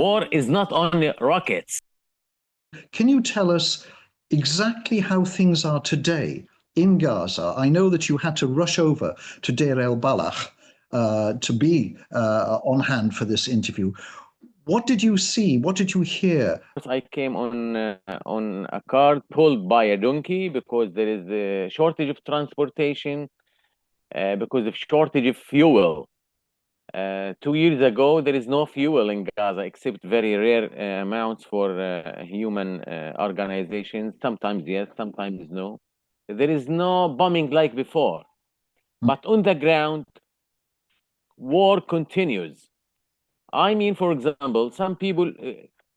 War is not only rockets. Can you tell us exactly how things are today in Gaza? I know that you had to rush over to Deir el-Balach to be on hand for this interview. What did you see? What did you hear? I came on a car pulled by a donkey because there is a shortage of transportation, because of shortage of fuel. 2 years ago, there is no fuel in Gaza except very rare amounts for human organizations. Sometimes yes, sometimes no. There is no bombing like before. But on the ground, war continues. I mean, for example, some people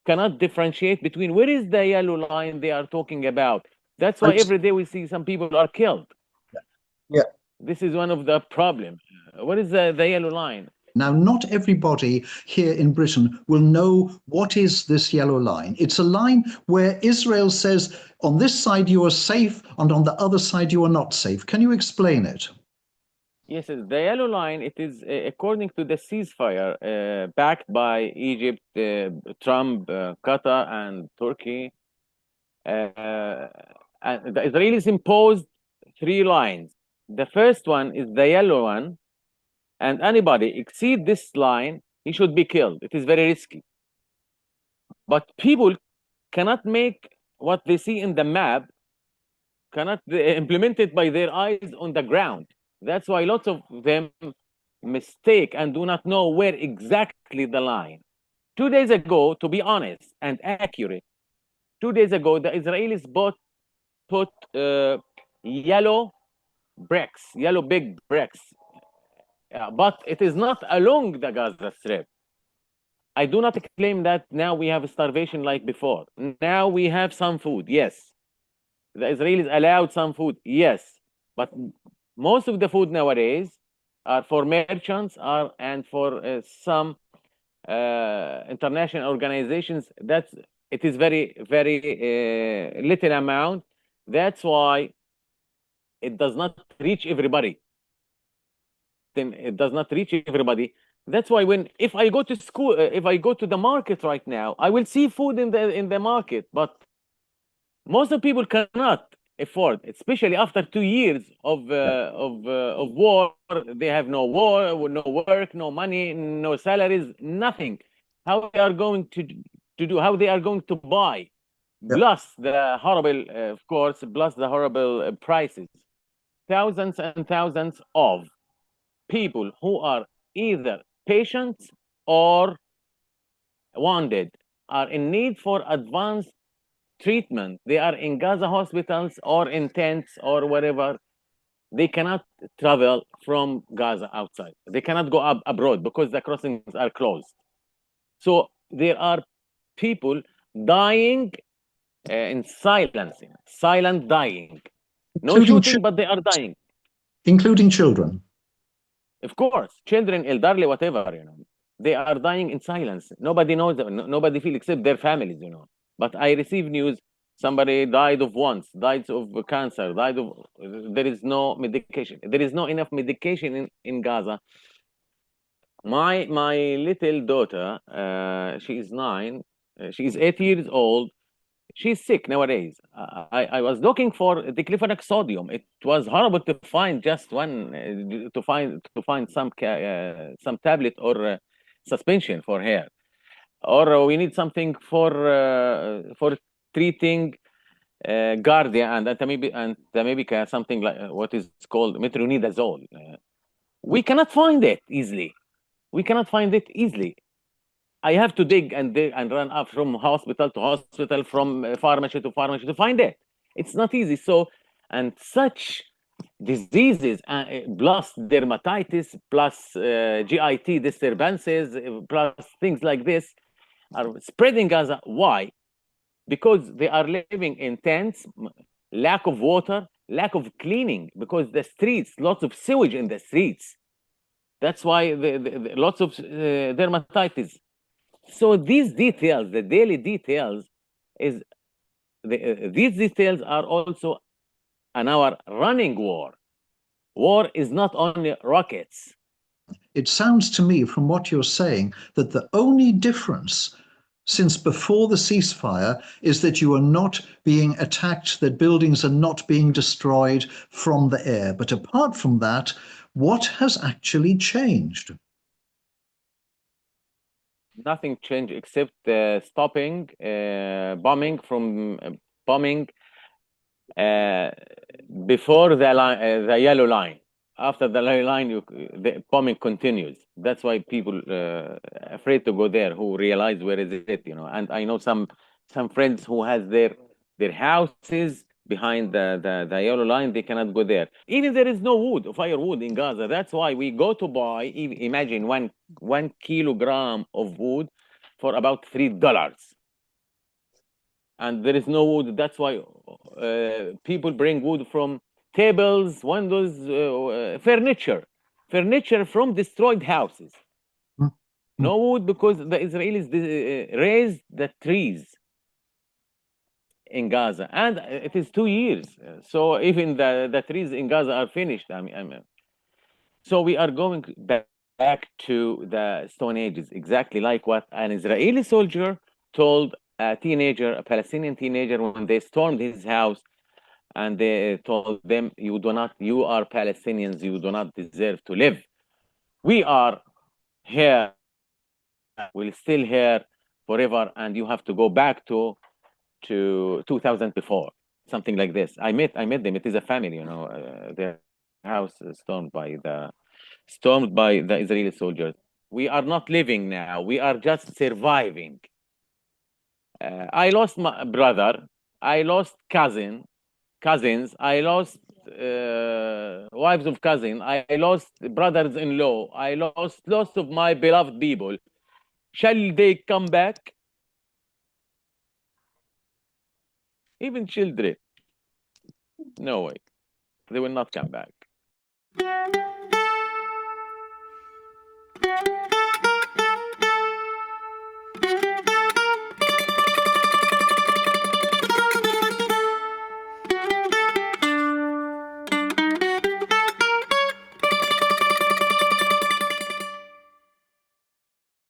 cannot differentiate between where is the yellow line they are talking about. That's why every day we see some people are killed. Yeah. This is one of the problems. What is the yellow line? Now, not everybody here in Britain will know what is this yellow line. It's a line where Israel says, on this side you are safe, and on the other side you are not safe. Can you explain it? Yes, the yellow line, it is according to the ceasefire backed by Egypt, Trump, Qatar, and Turkey. And the Israelis imposed 3 lines. The first one is the yellow one, and anybody exceed this line, he should be killed. It is very risky. But people cannot make what they see in the map, cannot implement it by their eyes on the ground. That's why lots of them mistake and do not know where exactly the line. 2 days ago, to be honest and accurate, 2 days ago, the Israelis put yellow bricks, yellow big bricks, but it is not along the Gaza Strip. I do not claim that now we have starvation like before. Now we have some food, yes. The Israelis allowed some food, yes. But most of the food nowadays are for merchants and for some international organizations. It is very, very little amount. That's why it does not reach everybody. Then it does not reach everybody. That's why if I go to school, if I go to the market right now, I will see food in the market, but most of people cannot afford, especially after 2 years of war. They have no no work, no money, no salaries, nothing. How they are going to do? How they are going to buy? Yeah. Plus the horrible, of course, plus the horrible prices. Thousands and thousands of people who are either patients or wounded are in need for advanced treatment. They are in Gaza hospitals or in tents or wherever. They cannot travel from Gaza outside. They cannot go abroad because the crossings are closed. So there are people dying in silence, silent dying. No shooting, but they are dying. Including children. Of course, children, elderly, whatever, they are dying in silence. Nobody knows, nobody feels except their families, But I receive news, somebody died of once, died of cancer, there is no medication. There is no enough medication in Gaza. My little daughter, she is 9, she is 8 years old. She's sick nowadays. I was looking for diclofenac sodium. It was horrible to find just one, to find some tablet or suspension for her, or we need something for treating Gardia and Tamibica, something like what is called metronidazole. We cannot find it easily. We cannot find it easily. I have to dig and run up from hospital to hospital, from pharmacy to pharmacy to find it. It's not easy. So, and such diseases, plus dermatitis, plus GIT disturbances, plus things like this, are spreading Gaza. Why? Because they are living in tents, lack of water, lack of cleaning, because the streets, lots of sewage in the streets. That's why lots of dermatitis. So these details, the daily details, these details are also an our running war. War is not only rockets. It sounds to me from what you're saying that the only difference since before the ceasefire is that you are not being attacked, that buildings are not being destroyed from the air. But apart from that, what has actually changed? Nothing changed except stopping bombing from bombing uh, before the line, the yellow line. After the yellow line, the bombing continues. That's why people afraid to go there. Who realize where is it, you know? And I know some friends who has their houses behind the yellow line. They cannot go there. Even there is no wood, firewood in Gaza. That's why we go to buy. Imagine one kilogram of wood for about $3, and there is no wood. That's why people bring wood from tables, windows, furniture from destroyed houses. No wood because the Israelis raised the trees in Gaza, and it is 2 years. So even the trees in Gaza are finished. So we are going back to the Stone Ages, exactly like what an Israeli soldier told a teenager, a Palestinian teenager, when they stormed his house, and they told them, you are Palestinians, you do not deserve to live. We are here, we're still here forever, and you have to go back to 2000 before, something like this. I met them. It is a family, you know. Their house is stormed by the Israeli soldiers. We are not living now. We are just surviving. I lost my brother. I lost cousins. I lost wives of cousin. I lost brothers-in-law. I lost lots of my beloved people. Shall they come back? Even children. No way. They will not come back.